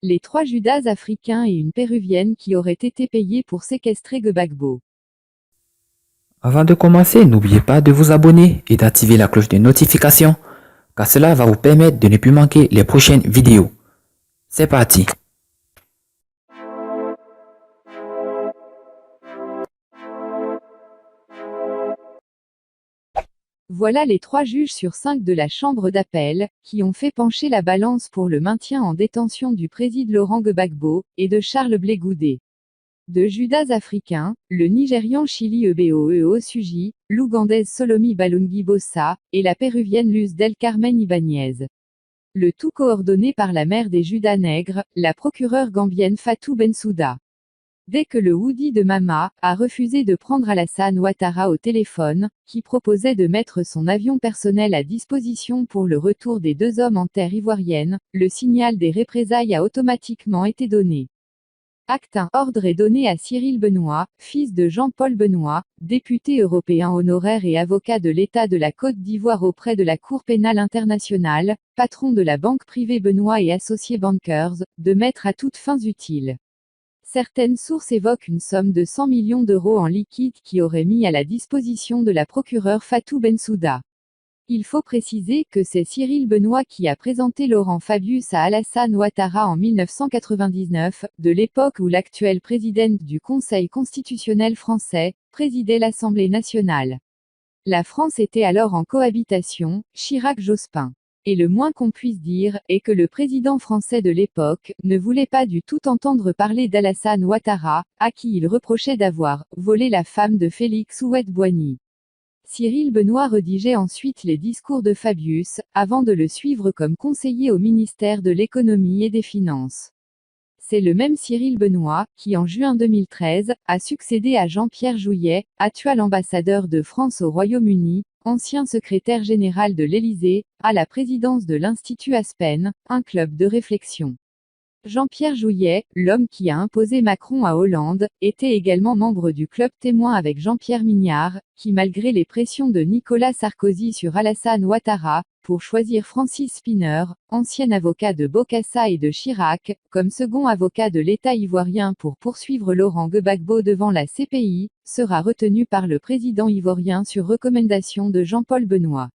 Les 3 Judas africains et une péruvienne qui auraient été payés pour séquestrer Gbagbo. Avant de commencer, n'oubliez pas de vous abonner et d'activer la cloche de notification, car cela va vous permettre de ne plus manquer les prochaines vidéos. C'est parti! Voilà les 3 juges sur 5 de la Chambre d'appel, qui ont fait pencher la balance pour le maintien en détention du président Laurent Gbagbo, et de Charles Blé Goudé. 2 Judas africains, le Nigérian Chili Ebo Suji, l'Ougandaise Solomi Balungi Bossa, et la Péruvienne Luz del Carmen Ibáñez. Le tout coordonné par la mère des Judas nègres, la procureure gambienne Fatou Bensouda. Dès que le Woody de Mama a refusé de prendre Alassane Ouattara au téléphone, qui proposait de mettre son avion personnel à disposition pour le retour des 2 hommes en terre ivoirienne, le signal des représailles a automatiquement été donné. Acte 1. Ordre est donné à Cyril Benoît, fils de Jean-Paul Benoît, député européen honoraire et avocat de l'État de la Côte d'Ivoire auprès de la Cour pénale internationale, patron de la banque privée Benoît et Associés Bankers, de mettre à toutes fins utiles. Certaines sources évoquent une somme de 100 millions d'euros en liquide qui aurait mis à la disposition de la procureure Fatou Bensouda. Il faut préciser que c'est Cyril Benoît qui a présenté Laurent Fabius à Alassane Ouattara en 1999, de l'époque où l'actuelle présidente du Conseil constitutionnel français présidait l'Assemblée nationale. La France était alors en cohabitation, Chirac-Jospin. Et le moins qu'on puisse dire, est que le président français de l'époque ne voulait pas du tout entendre parler d'Alassane Ouattara, à qui il reprochait d'avoir volé la femme de Félix Houphouët-Boigny. Cyril Benoît rédigeait ensuite les discours de Fabius, avant de le suivre comme conseiller au ministère de l'économie et des finances. C'est le même Cyril Benoît, qui en juin 2013, a succédé à Jean-Pierre Jouyet, actuel ambassadeur de France au Royaume-Uni, ancien secrétaire général de l'Élysée, à la présidence de l'Institut Aspen, un club de réflexion. Jean-Pierre Jouyet, l'homme qui a imposé Macron à Hollande, était également membre du club témoin avec Jean-Pierre Mignard, qui malgré les pressions de Nicolas Sarkozy sur Alassane Ouattara, pour choisir Francis Spinner, ancien avocat de Bokassa et de Chirac, comme second avocat de l'État ivoirien pour poursuivre Laurent Gbagbo devant la CPI, sera retenu par le président ivoirien sur recommandation de Jean-Paul Benoît.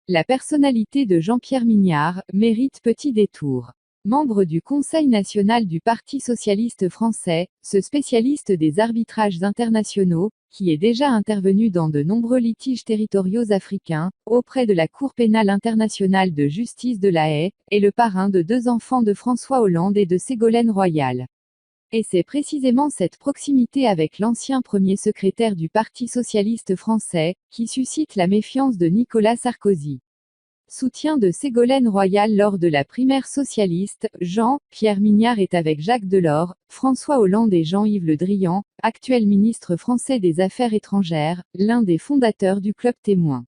La personnalité de Jean-Pierre Mignard mérite petit détour. Membre du Conseil national du Parti socialiste français, ce spécialiste des arbitrages internationaux, qui est déjà intervenu dans de nombreux litiges territoriaux africains, auprès de la Cour pénale internationale de justice de La Haye, est le parrain de 2 enfants de François Hollande et de Ségolène Royal. Et c'est précisément cette proximité avec l'ancien premier secrétaire du Parti socialiste français, qui suscite la méfiance de Nicolas Sarkozy. Soutien de Ségolène Royal lors de la primaire socialiste, Jean-Pierre Mignard est avec Jacques Delors, François Hollande et Jean-Yves Le Drian, actuel ministre français des Affaires étrangères, l'un des fondateurs du Club Témoin.